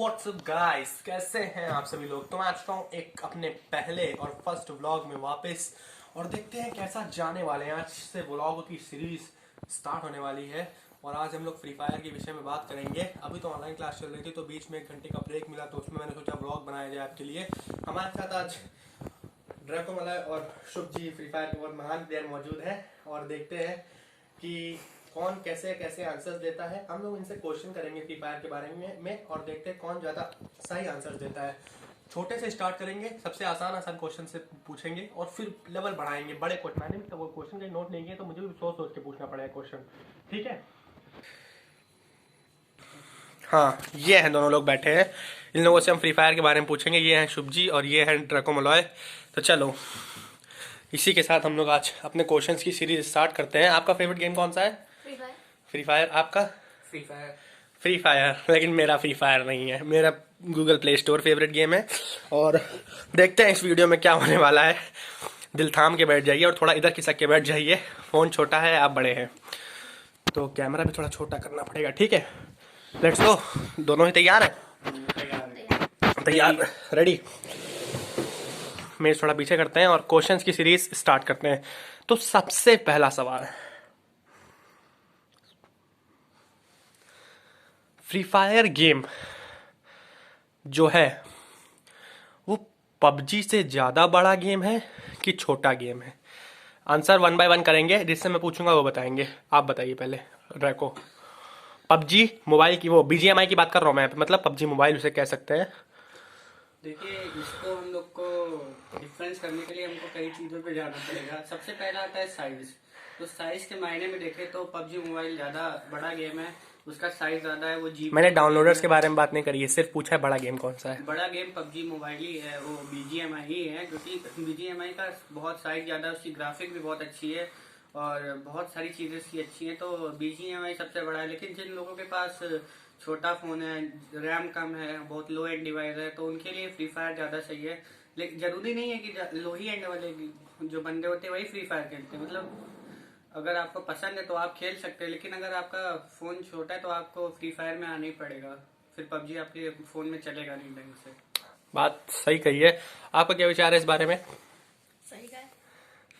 WhatsApp guys, कैसे हैं आप सभी लोग। तो मैं आ चुका हूँ एक अपने पहले और फर्स्ट व्लॉग में वापस, और देखते हैं कैसा जाने वाले हैं। आज से व्लॉगों की सीरीज स्टार्ट होने वाली है और आज हम लोग फ्री फायर के विषय में बात करेंगे। अभी तो ऑनलाइन क्लास चल रही थी तो बीच में 1 घंटे का ब्रेक मिला, तो उसमें मैंने सोचा व्लॉग बनाया जाए आपके लिए। हमारे साथ आज ड्रैको मलय और शुभ जी फ्री फायर के बहुत महान प्लेयर मौजूद हैं, और देखते हैं कि कौन कैसे कैसे आंसर्स देता है। हम लोग इनसे क्वेश्चन करेंगे फ्री फायर के बारे में और देखते हैं कौन ज़्यादा सही आंसर्स देता है। छोटे से स्टार्ट करेंगे, सबसे आसान आसान क्वेश्चन से पूछेंगे और फिर लेवल बढ़ाएंगे। बड़े क्वेश्चन, मैंने भी वो क्वेश्चन का नोट नहीं किया तो मुझे भी सोच सोच के पूछना पड़ेगा क्वेश्चन, ठीक है। हाँ, ये हैं दोनों लोग बैठे हैं, इन लोगों से हम फ्री फायर के बारे में पूछेंगे। ये हैं शुभ जी और ये हैं ड्रैको मलॉय। तो चलो, इसी के साथ हम लोग आज अपने क्वेश्चंस की सीरीज स्टार्ट करते हैं। आपका फेवरेट गेम कौन सा है? Free fire. Free fire. आपका? Free fire. फ्री फायर, लेकिन मेरा फ्री फायर नहीं है, मेरा Google play store favourite game है। और देखते हैं इस वीडियो में क्या होने वाला है। दिल थाम के बैठ जाइए और थोड़ा इधर खिसक के बैठ जाइए। फ़ोन छोटा है, आप बड़े हैं, तो कैमरा भी थोड़ा छोटा करना पड़ेगा, ठीक है। Let's go. दोनों ही तैयार हैं? तैयार, रेडी। मेज थोड़ा पीछे करते हैं और क्वेश्चंस की सीरीज स्टार्ट करते हैं। तो सबसे पहला सवाल, फ्री फायर गेम जो है वो पबजी से ज़्यादा बड़ा गेम है कि छोटा गेम है? आंसर 1 बाय 1 करेंगे, जिससे मैं पूछूंगा वो बताएंगे। आप बताइए पहले ड्रैको। पबजी मोबाइल की, वो बीजीएमआई की बात कर रहा हूँ मैं, मतलब पबजी मोबाइल उसे कह सकते हैं। देखिए, इसको हम लोग को डिफरेंस करने के लिए हमको कई चीज़ों पे जाना पड़ेगा। सबसे पहला आता है साइज। तो साइज के मायने में देखें तो पबजी मोबाइल ज़्यादा बड़ा गेम है, उसका साइज ज़्यादा है। वो जी मैंने डाउनलोडर्स के बारे में बात नहीं करी है, सिर्फ पूछा है बड़ा गेम कौन सा है। बड़ा गेम पबजी मोबाइल ही है, वो बीजीएमआई ही है, क्योंकि बीजीएमआई का बहुत साइज ज़्यादा है, उसकी ग्राफिक भी बहुत अच्छी है और बहुत सारी चीज़ें उसकी अच्छी हैं। तो बीजीएमआई सबसे बड़ा है। लेकिन जिन लोगों के पास छोटा फ़ोन है, रैम कम है, बहुत लो एंड डिवाइस है, तो उनके लिए फ्री फायर ज़्यादा सही है। लेकिन ज़रूरी नहीं है कि लो ही एंड वाले जो बंदे होते हैं वही फ्री फायर खेलते हैं। मतलब अगर आपको पसंद है तो आप खेल सकते हैं, लेकिन अगर आपका फ़ोन छोटा है तो आपको फ्री फायर में आना ही पड़ेगा, फिर पबजी आपके फ़ोन में चलेगा नहीं ढंग से। बात सही कही है। आपका क्या विचार है इस बारे में? सही का है।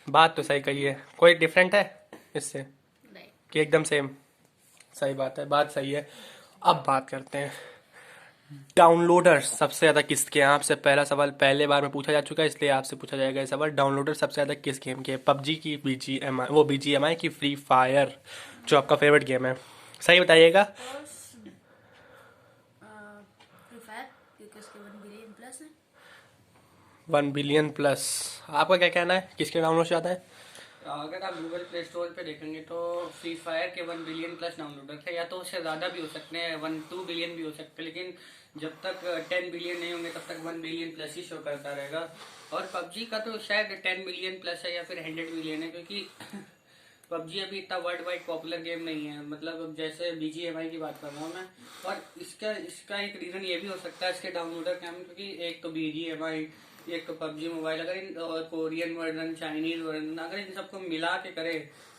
बात तो सही कही है। कोई डिफरेंट है इससे नहीं। कि एकदम सेम? सही बात है, बात सही है। अब बात करते हैं डाउनलोडर सबसे ज्यादा किसके हैं। आपसे पहला सवाल पहले बार में पूछा जा चुका है, इसलिए आपसे पूछा जाएगा ये सवाल। डाउनलोडर सबसे ज्यादा किस गेम के? पबजी की बीजीएमआई, वो बीजीएमआई की फ्री फायर जो आपका फेवरेट गेम है? सही बताइएगा। फ्री फायर, क्योंकि उसके 1 बिलियन प्लस है। 1 बिलियन प्लस। आपका क्या कहना है, किसके डाउनलोड ज्यादा है? अगर आप गूगल प्ले स्टोर पे देखेंगे तो फ्री फायर के 1 बिलियन प्लस डाउनलोडर थे, या तो उससे ज़्यादा भी हो सकते हैं, 1-2 बिलियन भी हो सकते हैं। लेकिन जब तक 10 बिलियन नहीं होंगे तब तक 1 बिलियन प्लस ही शो करता रहेगा। और पबजी का तो शायद 10 बिलियन प्लस है या फिर 100 बिलियन है, क्योंकि पबजी अभी इतना वर्ल्ड वाइड पॉपुलर गेम नहीं है। मतलब जैसे बीजीएमआई की बात कर रहा हूँ मैं। और इसका एक रीज़न ये भी हो सकता है इसके डाउनलोडर कम, क्योंकि एक तो बीजीएमआई, एक तो पबजी मोबाइल, अगर इन कोरियन वर्जन, चाइनीज वर्जन, अगर इन सबको मिला के करे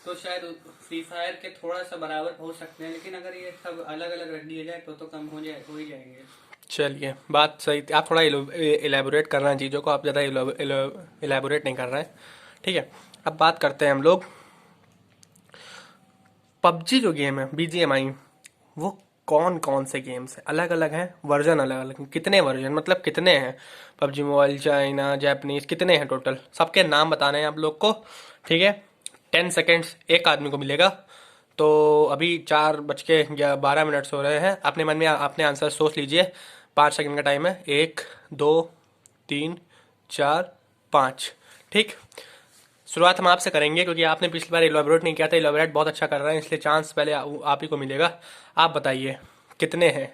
तो शायद फ्री फायर के थोड़ा सा बराबर हो सकते हैं। लेकिन अगर ये सब अलग अलग रख दिए जाए तो कम हो ही जाएंगे। चलिए, बात सही। आप थोड़ा इलेबोरेट कर रहे हैं चीज़ों को, आप ज़्यादा इलेबोरेट नहीं कर रहे हैं, ठीक है। अब बात करते हैं हम लोग पबजी जो गेम है बीजीएमआई, वो कौन कौन से गेम्स हैं? अलग अलग हैं, वर्जन अलग अलग हैं। कितने वर्जन, मतलब कितने हैं? पबजी मोबाइल, चाइना, जापानीज, कितने हैं टोटल? सबके नाम बताने हैं आप लोग को, ठीक है। 10 सेकेंड्स एक आदमी को मिलेगा। तो अभी 4:12 हो रहे हैं। अपने मन में अपने आंसर सोच लीजिए। 5 सेकंड का टाइम है। 1, 2, 3, 4, 5, ठीक। शुरुआत हम आपसे करेंगे क्योंकि आपने पिछली बार इलेबोरेट नहीं किया था। इलेबोरेट बहुत अच्छा कर रहा है, इसलिए चांस पहले आप ही को मिलेगा। आप बताइए कितने हैं?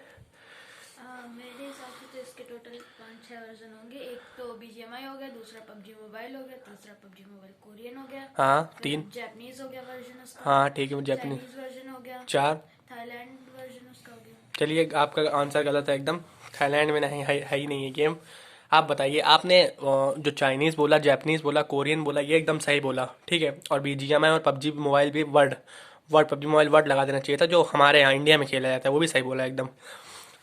मेरे हिसाब से तो इसके टोटल 5-6 वर्जन होंगे। एक तो बीजीएमआई हो गया, दूसरा पबजी मोबाइल हो गया, तीसरा पबजी मोबाइल कोरियन हो गया। हाँ, फिर 3। जापानीज हो गया वर्जन उसका। हाँ ठीक है, जापानीज। चाइनीज वर्जन हो गया। 4। थाईलैंड वर्जन उसका हो गया। चलिए, आपका आंसर गलत है एकदम। थाईलैंड में नहीं है ही नहीं है गेम। आप बताइए, आपने जो चाइनीज़ बोला, जापानीज़ बोला, कोरियन बोला, ये एकदम सही बोला, ठीक है। और बीजीएमआई और पबजी मोबाइल भी word word PUBG mobile word लगा देना चाहिए था, जो हमारे यहाँ इंडिया में खेला जाता है, वो भी सही बोला एकदम।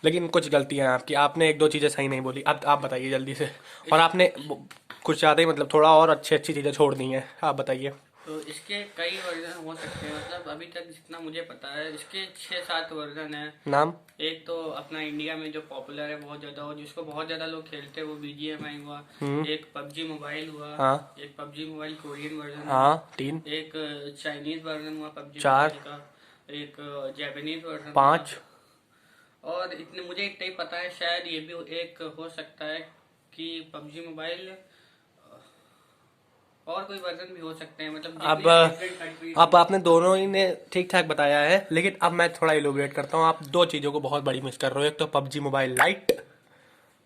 लेकिन कुछ गलतियां हैं आपकी, आपने एक दो चीज़ें सही नहीं बोली। अब आप बताइए जल्दी से। और आपने कुछ ज़्यादा ही मतलब थोड़ा और अच्छी अच्छी चीज़ें छोड़ दी हैं, आप बताइए। तो इसके कई वर्जन हो सकते हैं, मतलब अभी तक जितना मुझे पता है इसके 6-7 वर्जन है। नाम? एक तो अपना इंडिया में जो पॉपुलर है बहुत ज्यादा, और जिसको बहुत ज्यादा लोग खेलते हैं वो BGMI हुआ, एक PUBG मोबाइल हुआ, हाँ। एक PUBG मोबाइल कोरियन वर्जन, हाँ 3। एक चाइनीज वर्जन हुआ PUBG 4। मोबाइल का, एक जापानीज वर्जन 5। और इतने मुझे इतना ही पता है, शायद ये भी एक हो सकता है कि PUBG मोबाइल और कोई वर्जन भी हो सकते हैं, मतलब अब different countries अब आपने दोनों ही ने ठीक ठाक बताया है, लेकिन अब मैं थोड़ा इलोबरेट करता हूँ। आप दो चीज़ों को बहुत बड़ी मिस कर रहे हो। एक तो PUBG मोबाइल लाइट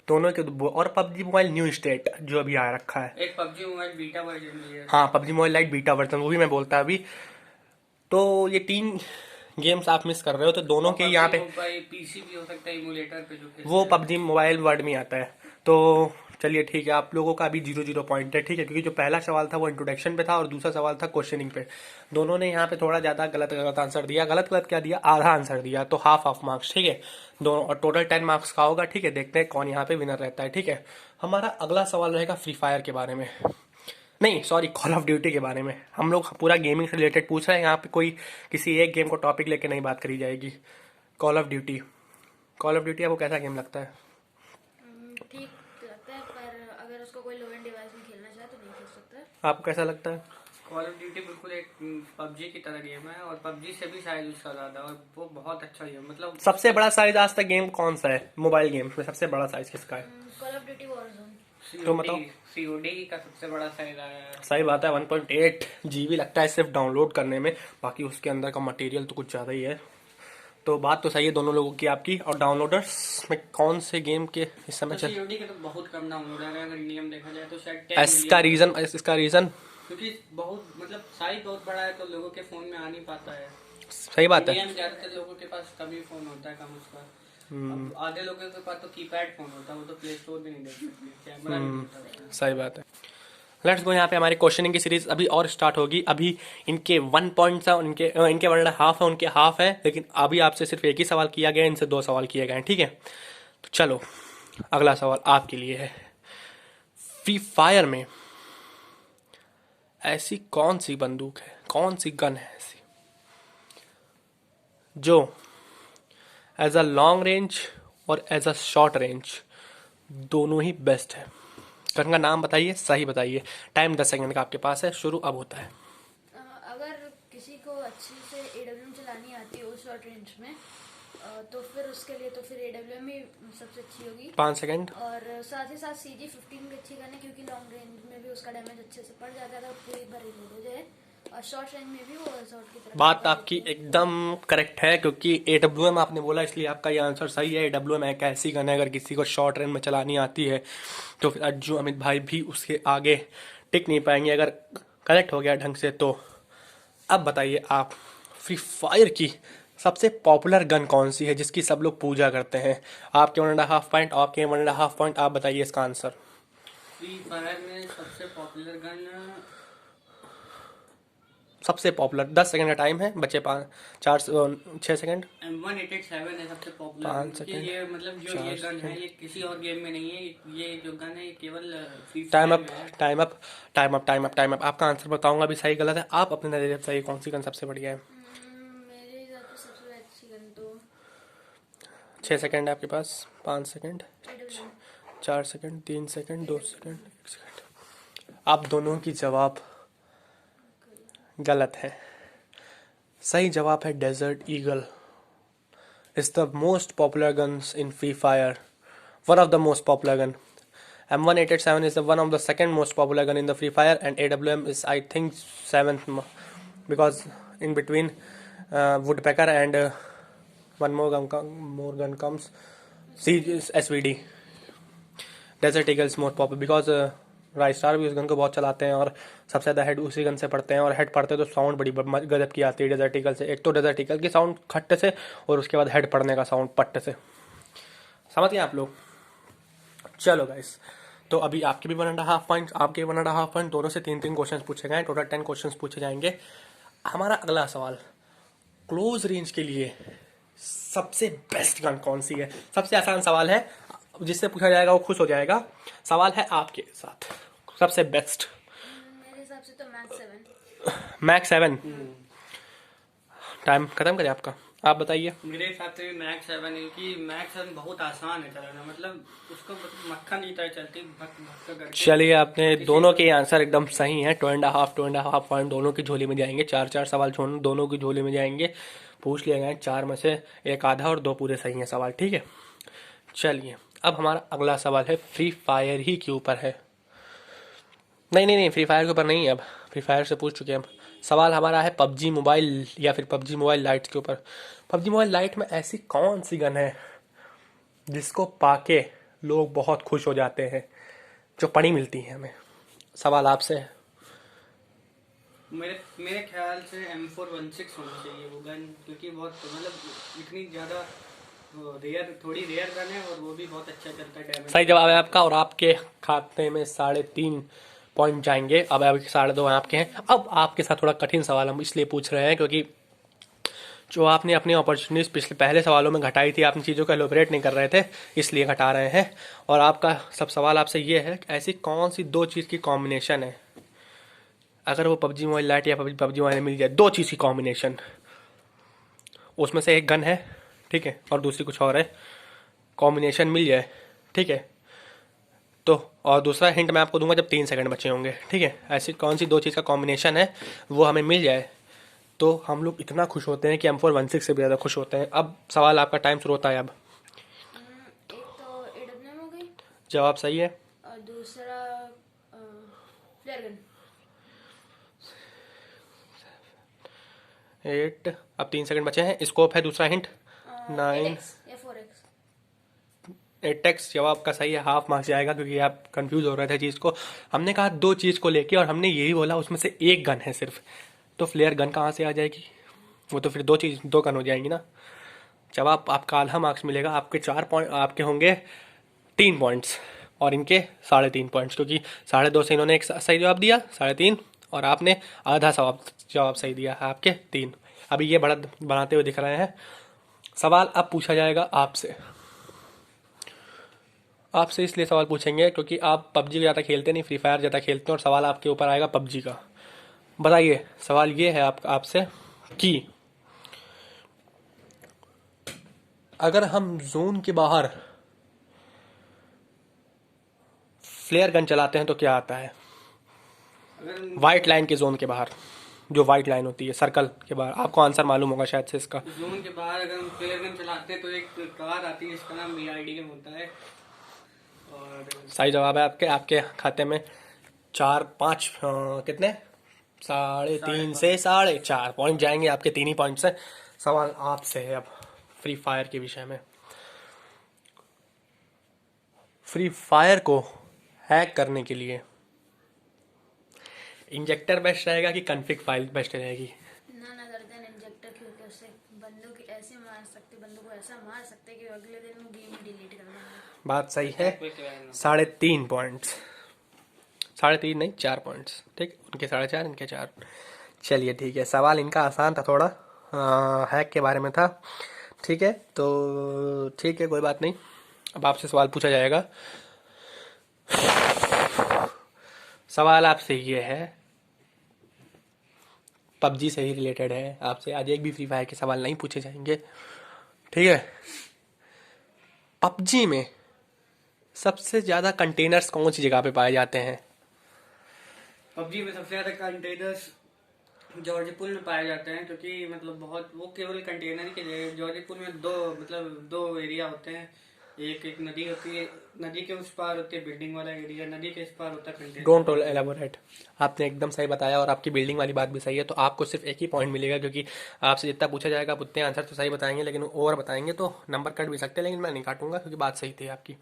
दोनों के, और PUBG मोबाइल न्यू स्टेट जो अभी आ रखा है। एक PUBG मोबाइल बीटा वर्जन भी है। हाँ PUBG mobile light beta version, वो भी मैं बोलता अभी। तो ये 3 गेम्स आप मिस कर रहे हो। तो दोनों के यहाँ पे PC भी हो सकता है इमुलेटर पे जो वो PUBG मोबाइल वर्ड में आता है। तो चलिए ठीक है, आप लोगों का अभी 0-0 पॉइंट है, ठीक है, क्योंकि जो पहला सवाल था वो इंट्रोडक्शन पे था और दूसरा सवाल था क्वेश्चनिंग पे। दोनों ने यहाँ पे थोड़ा ज़्यादा गलत गलत आंसर दिया। गलत गलत क्या दिया, आधा आंसर दिया, तो हाफ मार्क्स, ठीक है दोनों, और टोटल 10 मार्क्स का होगा। ठीक है, देखते हैं कौन यहाँ पे विनर रहता है। ठीक है, हमारा अगला सवाल रहेगा फ्री फायर के बारे में, नहीं सॉरी, कॉल ऑफ ड्यूटी के बारे में। हम लोग पूरा गेमिंग से रिलेटेड पूछ रहे हैं, यहाँ पे कोई किसी एक गेम को टॉपिक लेके नहीं बात करी जाएगी। कॉल ऑफ ड्यूटी आपको कैसा गेम लगता है? ठीक लगता है, पर अगर उसको कोई लो एंड डिवाइस में खेलना चाहे तो नहीं खेल सकता। आपको कैसा लगता है? कॉल ऑफ ड्यूटी बिल्कुल एक PUBG की तरह गेम है, और PUBG से भी शायद उसका ज्यादा, और वो बहुत अच्छा गेम, मतलब सबसे बड़ा साइज आज तक गेम कौन सा है मोबाइल गेम में? सबसे बड़ा साइज किसका है? Call of duty Warzone. तो बताओ। COD का सबसे बड़ा साइज आया है। सही बात है, 1.8 GB लगता है सिर्फ डाउनलोड करने में, बाकी उसके अंदर का मटेरियल तो कुछ ज़्यादा ही है। तो बात तो सही है दोनों लोगों की आपकी। और डाउनलोडर्स में कौन से गेम के इस समय चल, COD के तो बहुत कम डाउनलोड है, अगर नियम देखा जाए तो शायद 10 इसका रीज़न क्योंकि बहुत मतलब साइज बहुत बड़ा है, तो लोगों के फोन में आ नहीं पाता है। सही बात है। इंडिया में ज्यादातर लोगों के पास कम ही फोन होता है, कम उसका। अब आधे लोगों के पास तो कीपैड फोन होता है, वो तो प्ले स्टोर भी नहीं देख सकते, कैमरा भी नहीं होता उसमें। सही बात है। लेट्स गो, यहाँ पे हमारी क्वेश्चनिंग की सीरीज अभी और स्टार्ट होगी। अभी इनके 1 पॉइंट है, इनके 1.5 है, उनके हाफ है, लेकिन अभी आपसे सिर्फ एक ही सवाल किया गया, इनसे 2 सवाल किए गए हैं। ठीक है, तो चलो अगला सवाल आपके लिए है। फ्री फायर में ऐसी कौन सी बंदूक है, कौन सी गन है ऐसी जो एज अ लॉन्ग रेंज और एज अ शॉर्ट रेंज दोनों ही बेस्ट है? गन का नाम बताइए, सही बताइए। टाइम 10 सेकंड का आपके पास है, शुरू अब होता है। अगर किसी को अच्छी से AWM चलानी आती हो शॉर्ट रेंज में, तो फिर उसके लिए तो फिर AWM ही सबसे अच्छी होगी। 5 सेकंड। और साथ ही साथ CG-15 भी अच्छी गन है, क्योंकि लॉन्ग रेंज में भी उसका डैमेज अच्छे से पड़ जाता है अगर पूरी बार रिलोड हो जाए, और शॉर्ट रेंज में भी वो शॉर्ट की तरह। बात आपकी एकदम करेक्ट है, क्योंकि AWM आपने बोला इसलिए आपका ये आंसर सही है। AWM एक ऐसी गन है, अगर किसी को शॉर्ट रेंज में चलानी आती है तो फिर अज्जू अमित भाई भी उसके आगे टिक नहीं पाएंगे अगर कनेक्ट हो गया ढंग से। तो अब बताइए आप, फ्री फायर की सबसे पॉपुलर गन कौन सी है जिसकी सब लोग पूजा करते हैं? आपके 1.5 पॉइंट, आपके 1.5 पॉइंट, आप बताइए इसका आंसर। फ्री फायर में सबसे पॉपुलर गन, सबसे पॉपुलर 10 सेकंड का टाइम है, बचे 6 सेकंड। M187 है सबसे पॉपुलर, 5 क्योंकि सेकंड, ये मतलब जो ये 4 गन है ये किसी और गेम में नहीं है, ये जो गन है ये केवल फ्री टाइम फायर अप, में है। Time up, time up, time up, time up. आपका आंसर बताऊंगा अभी सही गलत है, आप अपने नजरिए से बताइए कौन सी गन सबसे बढ़िया है। मेरे हिसाब से सबसे अच्छी गन तो 6 सेकंड है आपके पास, 5 second, AWM। 4 second, 3 second, 2 second, 1 second. आप दोनों की जवाब गलत है। सही जवाब है desert eagle. Is the most popular guns in free fire, one of the most popular gun. M187 is the one of the second most popular gun in the Free Fire, and AWM is I think 7th, because in between Woodpecker and one more gun comes, SVD. Desert Eagle is more popular because right star भी उस gun को बहुत चलाते हैं, और सबसे ज़्यादा head उसी गन से पड़ते हैं, और हेड पड़ते हैं तो साउंड बड़ी गजब की आती है डेजर्ट ईगल से। एक तो डेजर्ट ईगल की साउंड खट्टे से, और उसके बाद हेड पड़ने का साउंड पट्टे से। समझ गए आप लोग? चलो गाइस, तो अभी आपके भी 1.5 पॉइंट, आपके 1.5 पॉइंट, दोनों से 3-3 क्वेश्चन पूछे गए, टोटल 10 क्वेश्चन पूछे जाएंगे। हमारा अगला सवाल क्लोज रेंज के लिए सबसे बेस्ट गन कौन सी है? सबसे आसान सवाल है, जिससे पूछा जाएगा वो खुश हो जाएगा। सवाल है आपके साथ, सबसे बेस्ट। मेरे हिसाब से तो मैक्स 7। मैक्स 7। टाइम खत्म करें आपका, आप बताइए। मेरे हिसाब से मैक्स 7 है, क्योंकि मैक्स 7 बहुत आसान है चलाना, मतलब उसको मक्खन की तरह चलती, भक भक करके। चलिए, आपने किसी दोनों को- के आंसर एकदम सही हैं। 2.5 पॉइंट दोनों की झोली में जाएंगे। 4 सवाल छोड़ दोनों की झोली में जाएंगे। पूछ लिए गए 4 में से एक आधा और 2 पूरे सही हैं सवाल, ठीक है। चलिए, अब हमारा अगला सवाल है फ्री फायर ही के ऊपर है। नहीं नहीं नहीं, फ्री फायर के ऊपर नहीं है। अब फ्री फायर से पूछ चुके हैं हम। सवाल हमारा है पबजी मोबाइल या फिर पबजी मोबाइल लाइट के ऊपर। पबजी मोबाइल लाइट में ऐसी कौन सी गन है जिसको पाके लोग बहुत खुश हो जाते हैं, जो पड़ी मिलती है हमें? सवाल आपसे है। मेरे मेरे ख्याल से M416 होना चाहिए वो गन, क्योंकि बहुत मतलब इतनी ज़्यादा रेयर, थोड़ी रेयर गन है, और वो भी बहुत अच्छा चलता है डैमेज। सही जवाब है आपका, और आपके खाते में 3.5 पॉइंट जाएंगे। अब अभी 2.5 आपके हैं। अब आपके साथ थोड़ा कठिन सवाल हम इसलिए पूछ रहे हैं क्योंकि जो आपने अपनी अपॉर्चुनिटीज पिछले पहले सवालों में घटाई थी, आपने चीज़ों को एलोबरेट नहीं कर रहे थे, इसलिए घटा रहे हैं। और आपका सब सवाल आपसे ये है कि ऐसी कौन सी 2 चीज़ की कॉम्बिनेशन है, अगर वो पबजी मोबाइल लाइट या पबजी मोबाइल मिल जाए, 2 चीज़ की कॉम्बिनेशन, उसमें से एक गन है, ठीक है, और दूसरी कुछ और है, कॉम्बिनेशन मिल जाए, ठीक है तो। और दूसरा हिंट मैं आपको दूंगा जब 3 सेकंड बचे होंगे, ठीक है। ऐसी कौन सी 2 चीज़ का कॉम्बिनेशन है, वो हमें मिल जाए तो हम लोग इतना खुश होते हैं कि M416 से भी ज़्यादा खुश होते हैं। अब सवाल आपका, टाइम शुरू होता है अब। एक तो AWM हो गई, जवाब सही है। और दूसरा फ्लेयर गन। 8, अब 3 सेकंड बचे हैं। स्कोप है दूसरा हिंट 9। 8x या 4x। 8x जवाब का सही है। हाफ मार्क्स जाएगा क्योंकि आप कंफ्यूज हो रहे थे चीज़ को। हमने कहा 2 चीज़ को लेके, और हमने यही बोला उसमें से एक गन है सिर्फ, तो फ्लेयर गन कहाँ से आ जाएगी? वो तो फिर 2 गन हो जाएंगी ना। जवाब आपका आधा मार्क्स मिलेगा। आपके 4 पॉइंट, आपके होंगे 3 पॉइंट्स और इनके 3.5 पॉइंट्स, क्योंकि 2.5 से इन्होंने एक सही जवाब दिया, 3.5, और आपने आधा जवाब सही दिया है, आपके 3। अभी ये बढ़त बनाते हुए दिख रहे हैं। सवाल अब पूछा जाएगा आपसे। आपसे इसलिए सवाल पूछेंगे क्योंकि आप पबजी ज़्यादा खेलते नहीं, फ्री फायर ज़्यादा खेलते हैं, और सवाल आपके ऊपर आएगा पबजी का। बताइए, सवाल ये है आपसे कि अगर हम जोन के बाहर फ्लेयर गन चलाते हैं तो क्या आता है? अगर वाइट लाइन के जोन के बाहर, जो वाइट लाइन होती है सर्कल के बाहर, आपको आंसर मालूम होगा शायद से इसका। जोन के बाहर अगर हम फ्लेयर गन चलाते हैं तो एक कार आती है, इसका नाम BRDM होता है। और सही जवाब है आपके। आपके खाते में 4-5 कितने, 3.5 से 4.5 पॉइंट जाएंगे आपके 3 ही पॉइंट से। सवाल आपसे है अब फ्री फायर के विषय में। फ्री फायर को हैक करने के लिए इंजेक्टर बेस्ट रहेगा कि कॉन्फ़िग फाइल बेस्ट रहेगी? ना करते हैं इंजेक्टर, क्योंकि उससे बंदों की ऐसे मार सकते, बंदों को ऐसा मार सकते कि अगले दिन वो गेम डिलीट कर देंगे। बात सही है। 3.5 पॉइंट्स, 3.5 नहीं 4 पॉइंट्स, ठीक। उनके 4.5, इनके 4। चलिए ठीक है, सवाल इनका आसान था थोड़ा, हैक के बारे में था, ठीक है। तो ठीक है, कोई बात नहीं। अब आपसे सवाल पूछा जाएगा। सवाल आपसे ये है, पबजी से ही रिलेटेड है। आपसे आज एक भी फ्री फायर के सवाल नहीं पूछे जाएंगे, ठीक है। पबजी में सबसे ज़्यादा कंटेनर्स कौन सी जगह पे पाए जाते हैं? पबजी में सबसे ज्यादा कंटेनर्स जॉर्जपुर में पाए जाते हैं, क्योंकि मतलब बहुत, वो केवल कंटेनर ही के लिए। जॉर्जपुर में दो एरिया होते हैं। एक नदी होती है, नदी के उस पार होती है बिल्डिंग वाला एरिया, नदी के इस पार होता है कंटेनर। Don't elaborate. आपने एकदम सही बताया, और आपकी बिल्डिंग वाली बात भी सही है। तो आपको सिर्फ एक ही पॉइंट मिलेगा, क्योंकि आपसे जितना पूछा जाएगा आप उतने आंसर तो सही बताएंगे, लेकिन ओवर बताएंगे तो नंबर कट भी सकते हैं, लेकिन मैं नहीं काटूंगा क्योंकि बात सही थी आपकी।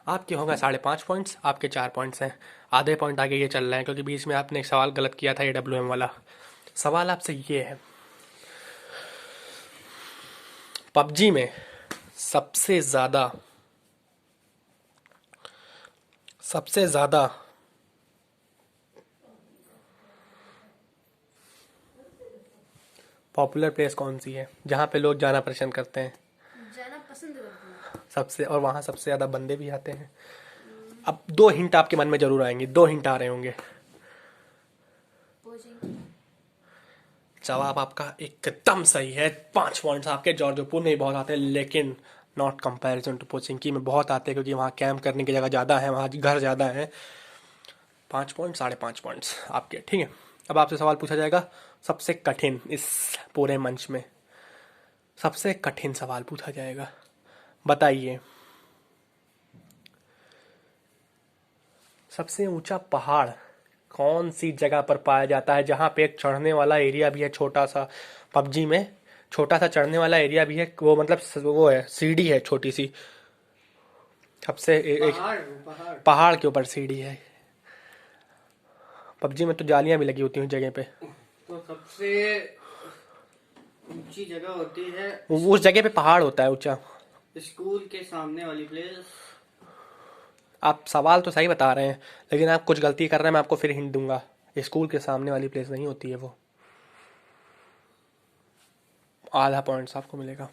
आपके होगा 5.5 पॉइंट्स, आपके 4 पॉइंट्स हैं। आधे पॉइंट आगे ये चल रहे हैं क्योंकि बीच में आपने एक सवाल गलत किया था, AWM वाला। सवाल आपसे ये है, पबजी में सबसे ज़्यादा पॉपुलर प्लेस कौन सी है जहाँ पे लोग जाना पसंद करते हैं जाना पसंद करते हैं। सबसे, और वहाँ सबसे ज़्यादा बंदे भी आते हैं? अब 2 हिंट आपके मन में जरूर आएंगे, 2 हिंट आ रहे होंगे। कोचिंग। जवाब आपका एकदम सही है। 5 पॉइंट्स आपके। जॉर्जपुर में भी बहुत आते हैं, लेकिन नॉट कंपैरिजन टू पोचिंकी में बहुत आते हैं, क्योंकि वहाँ कैंप करने की जगह ज़्यादा है, वहाँ घर ज़्यादा है। 5 पॉइंट, 5.5 पॉइंट्स आपके। ठीक है, अब आपसे सवाल पूछा जाएगा सबसे कठिन, इस पूरे मंच में सबसे कठिन सवाल पूछा जाएगा। बताइए, सबसे ऊंचा पहाड़ कौन सी जगह पर पाया जाता है, जहाँ पे एक चढ़ने वाला एरिया भी है छोटा सा? पबजी में छोटा सा चढ़ने वाला एरिया भी है, वो मतलब वो है, सीढ़ी है छोटी सी। सबसे एक पहाड़। पहाड़ के ऊपर सीढ़ी है। पबजी में तो जालियां भी लगी होती हैं उस जगह पे। तो सबसे ऊंची जगह होती है उस जगह पे पहाड़ होता है ऊंचा। स्कूल के सामने वाली प्लेस। आप सवाल तो सही बता रहे हैं, लेकिन आप कुछ गलती कर रहे हैं, मैं आपको फिर हिंट दूंगा। स्कूल के सामने वाली प्लेस नहीं होती है वो। आधा पॉइंट्स आपको मिलेगा।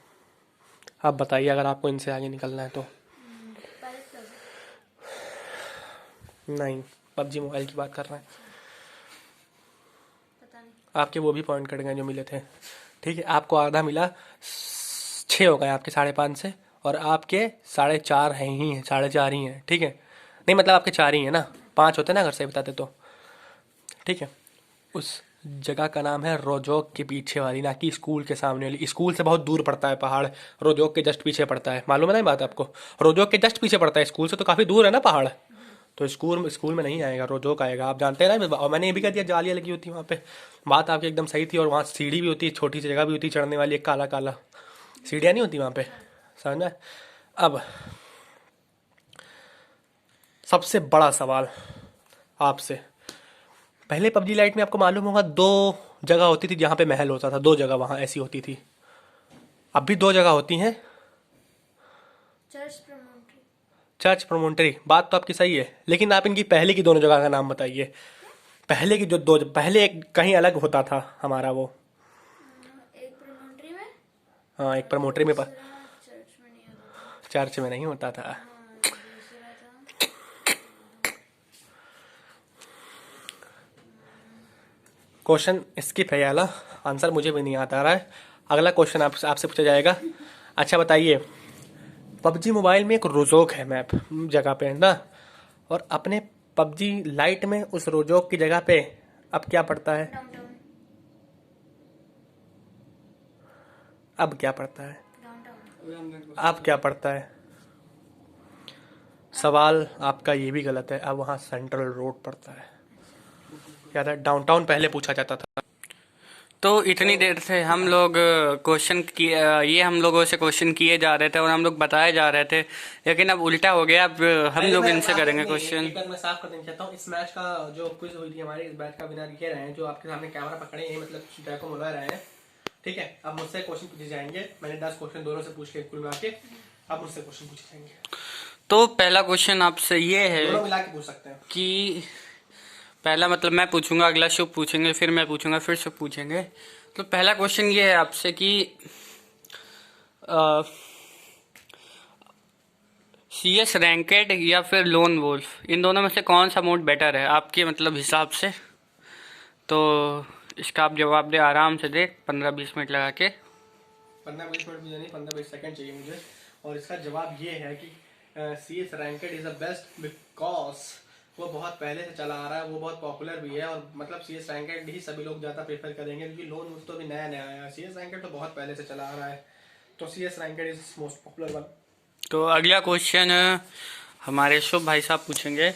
आप बताइए, अगर आपको इनसे आगे निकलना है तो। Pilot plaza. नहीं, पबजी मोबाइल की बात कर रहे हैं। पता नहीं। आपके वो भी पॉइंट कट गए जो मिले थे। ठीक है, आपको आधा मिला, 6 हो गए आपके 5.5 से, और आपके 4.5 हैं ही हैं, 4.5 ही हैं। ठीक है, नहीं मतलब आपके 4 ही हैं ना, 5 होते ना अगर सही बताते तो। ठीक है, उस जगह का नाम है रोजोक के पीछे वाली, ना कि स्कूल के सामने वाली। स्कूल से बहुत दूर पड़ता है पहाड़, रोजोक के जस्ट पीछे पड़ता है। मालूम है ना ये बात आपको? रोजोक के जस्ट पीछे पड़ता है, स्कूल से तो काफ़ी दूर है ना पहाड़। तो स्कूल में नहीं आएगा, रोजोक आएगा। आप जानते हैं ना, और मैंने ये भी कह दिया जालियाँ लगी होती है वहाँ पे। बात आपकी एकदम सही थी। और वहाँ सीढ़ी भी होती है, छोटी सी जगह भी होती है चढ़ने वाली, एक काला काला सीढ़ियाँ नहीं होती वहाँ पे, समझ में? अब सबसे बड़ा सवाल आपसे। पहले पबजी लाइट में आपको मालूम होगा 2 जगह होती थी जहाँ पे महल होता था, 2 जगह वहाँ ऐसी होती थी। अब भी 2 जगह होती हैं। चर्च प्रमोटरी। चर्च प्रमोटरी, बात तो आपकी सही है, लेकिन आप इनकी पहले की दोनों जगह का नाम बताइए। पहले की जो 2, पहले एक कहीं अलग होता था हमारा वो। एक प्रमोटरी में। हाँ, एक प्रमोटरी में दूसरा चर्च में नहीं होता था। चर्च में नहीं होता था। हाँ, दूसरा था। क्वेश्चन स्किप है ये वाला, आंसर मुझे भी नहीं आता रहा है। अगला क्वेश्चन आपसे पूछा जाएगा। अच्छा बताइए, पबजी मोबाइल में एक रोजोक है मैप जगह पे ना, और अपने पबजी लाइट में उस रोजोक की जगह पे अब क्या पड़ता है? डाउनटाउन। अब क्या पड़ता है? डाउनटाउन। अब क्या पड़ता है? सवाल आपका ये भी गलत है। अब वहाँ सेंट्रल रोड पड़ता है। याद है, डाउनटाउन पहले पूछा जाता था। तो इतनी देर से हम लोग क्वेश्चन किए, ये हम लोगों से क्वेश्चन किए जा रहे थे और हम लोग बताए जा रहे थे, लेकिन अब उल्टा हो गया। अब हम लोग इनसे करेंगे क्वेश्चन। एक बार मैं साफ कर देना चाहता हूँ, इस मैच का जो क्विज हुई थी हमारी, इस मैच का विनर ये रहे हैं, जो आपके सामने कैमरा पकड़े हैं, मतलब ड्रैको मोला रहे हैं। ठीक है, अब मुझसे क्वेश्चन पूछे जाएंगे। मैंने 10 क्वेश्चन दोनों से पूछ के कुल मिला के, अब मुझसे क्वेश्चन पूछे जाएंगे। तो पहला क्वेश्चन आपसे ये है दोनों मिला के पूछ सकते हैं कि पहला मतलब मैं पूछूंगा, अगला शुभ पूछेंगे, फिर मैं पूछूंगा, फिर शुभ पूछेंगे। तो पहला क्वेश्चन ये है आपसे कि CS रैंकेड या फिर लोन वोल्फ, इन दोनों में से कौन सा मोड बेटर है आपके मतलब हिसाब से? तो इसका आप जवाब दे, आराम से दे, 15-20 मिनट लगा के। 15-20 मिनट मुझे नहीं, 15-20 सेकंड चाहिए मुझे। और इसका जवाब ये है कि CS ranked is the best because वो बहुत पहले से चला आ रहा है, वो बहुत पॉपुलर भी है, और मतलब CS रैंकेड ही सभी लोग ज़्यादा प्रेफर करेंगे, क्योंकि लोन वोल्फ तो अभी नया नया आया है। CS रैंकेड तो बहुत पहले से चला आ रहा है, तो CS ranked is most popular one. तो अगला क्वेश्चन हमारे शुभ भाई साहब पूछेंगे।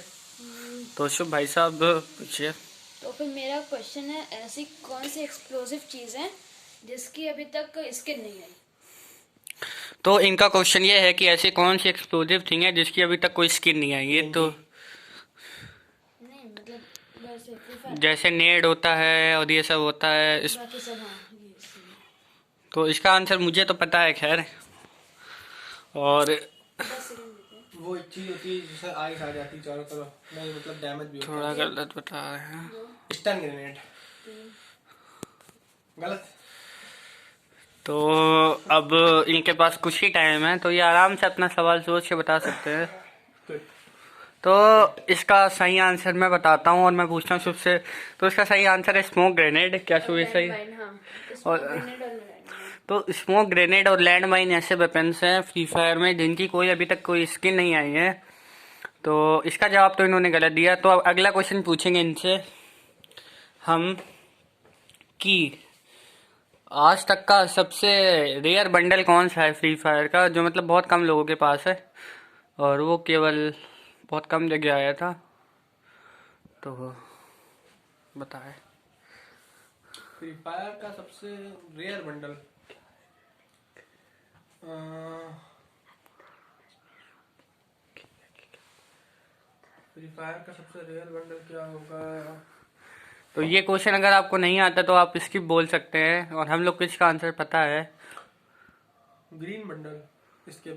तो शुभ भाई साहब पूछिए। तो फिर मेरा क्वेश्चन है, ऐसी कौन सी एक्सप्लोसिव चीज है जिसकी अभी तक स्किन नहीं आई? तो इनका क्वेश्चन ये है कि ऐसी कौन सी एक्सप्लोसिव थिंग है जिसकी अभी तक कोई स्किन नहीं आई। ये तो नहीं मतलब वैसे Free Fire। जैसे नेड होता है और ये सब होता है बाकी सब हाँ ये इसीलिए। तो इसका आंसर मुझे तो पता है खैर। और 10 सेकंड देते हैं। वो एक चीज होती है जिससे आइस आ जाती है चारों तरफ, नहीं मतलब डैमेज भी होता थोड़ा गलत बता रहे हैं। है। Stun grenade. 3। गलत। तो अब इनके पास कुछ ही टाइम है, तो ये आराम से अपना सवाल सोच के बता सकते हैं। Good. तो इसका सही आंसर मैं बताता हूँ और मैं पूछता हूँ शुभ से। तो इसका सही आंसर है स्मोक ग्रेनेड। क्या शुभ ये सही? तो स्मोक ग्रेनेड और लैंड माइन ऐसे वेपन्स हैं फ्री फायर में जिनकी कोई अभी तक कोई स्किन नहीं आई है। तो इसका जवाब तो इन्होंने गलत दिया। तो अब अगला क्वेश्चन पूछेंगे इनसे हम कि आज तक का सबसे रेयर बंडल कौन सा है फ्री फायर का, जो मतलब बहुत कम लोगों के पास है और वो केवल बहुत कम जगह आया था। तो बताए। फ्री फायर का सबसे रेयर बंडल फ्री फायर का सबसे रेयर बंडल क्या होगा? तो ये क्वेश्चन अगर आपको नहीं आता तो आप स्किप बोल सकते हैं और हम लोग को इसका आंसर पता है। ग्रीन बंडल इसके।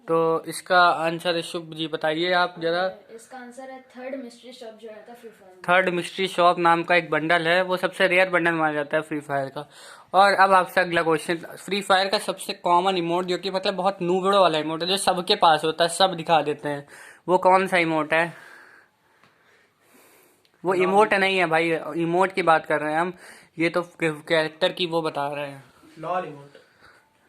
तो इसका आंसर शुभ जी बताइए आप जरा। इसका आंसर है थर्ड मिस्ट्री शॉप जो है free fire. Third mystery shop नाम का एक बंडल है, वो सबसे रेयर बंडल माना जाता है फ्री फायर का। और अब आपसे अगला क्वेश्चन, फ्री फायर का सबसे कॉमन इमोट जो कि मतलब बहुत नूबड़ो वाला इमोट है, जो सबके पास होता है, सब दिखा देते हैं, वो कौन सा इमोट है? वो इमोट नहीं है भाई, इमोट की बात कर रहे हैं हम। ये तो कैरेक्टर की वो बता रहे हैं। Lol emote.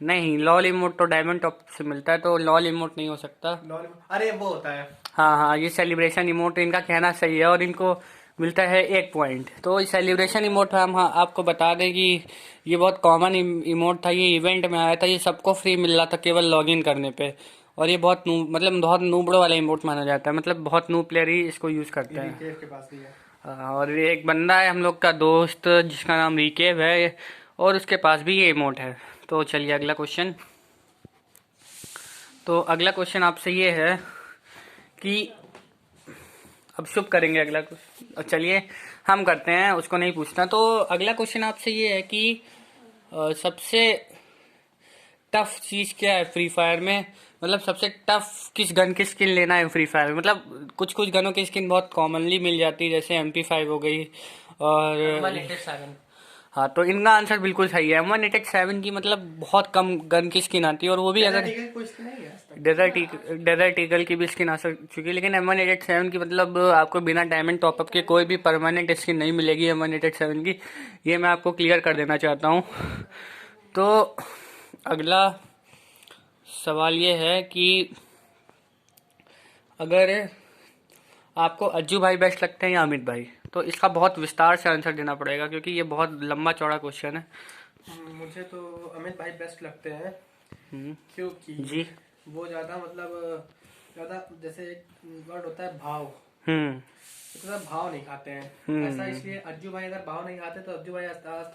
नहीं, लॉल इमोट तो डायमंड टॉप से मिलता है, तो लॉल इमोट नहीं हो सकता। लॉल इमोट, अरे वो होता है। हाँ हाँ, ये सेलिब्रेशन इमोट इनका कहना सही है और इनको मिलता है 1 पॉइंट। तो सेलिब्रेशन इमोट हम आपको बता दें कि ये बहुत कॉमन इमोट था, ये इवेंट में आया था, ये सबको फ्री मिल रहा था केवल लॉगिन करने पे। और ये बहुत मतलब बहुत नूबड़ो वाला इमोट माना जाता है, मतलब बहुत नूब प्लेयर ही इसको यूज करते हैं। रिकेव के पास भी है। और एक बंदा है हम लोग का दोस्त जिसका नाम रिकेव है और उसके पास भी ये इमोट है। तो चलिए अगला क्वेश्चन। तो अगला क्वेश्चन आपसे ये है कि अब शुभ करेंगे अगला क्वेश्चन। चलिए हम करते हैं, उसको नहीं पूछना। तो अगला क्वेश्चन आपसे ये है कि सबसे टफ चीज क्या है फ्री फायर में, मतलब सबसे टफ किस गन की स्किन लेना है फ्री फायर में। मतलब कुछ कुछ गनों की स्किन बहुत कॉमनली मिल जाती है, जैसे MP5 हो गई और 187। हाँ, तो इनका आंसर बिल्कुल सही है। M187 की मतलब बहुत कम गन की स्किन आती है और वो भी अगर डेजर्ट ईगल की भी स्किन आ चुकी है, लेकिन M187 की मतलब आपको बिना डायमंड टॉपअप के कोई भी परमानेंट स्किन नहीं मिलेगी M187 की। ये मैं आपको क्लियर कर देना चाहता हूँ। तो अगला सवाल ये है कि अगर आपको अज्जू भाई बेस्ट लगते हैं या अमित भाई, तो इसका बहुत विस्तार से आंसर देना पड़ेगा क्योंकि ये बहुत लंबा चौड़ा क्वेश्चन है। मुझे तो अमित भाई बेस्ट लगते हैं क्योंकि जी वो ज्यादा मतलब ज्यादा जैसे एक वर्ड होता है भाव, हम्म इतना भाव नहीं खाते हैं। ऐसा इसलिए अज्जू भाई अगर भाव नहीं खाते तो अज्जू भाई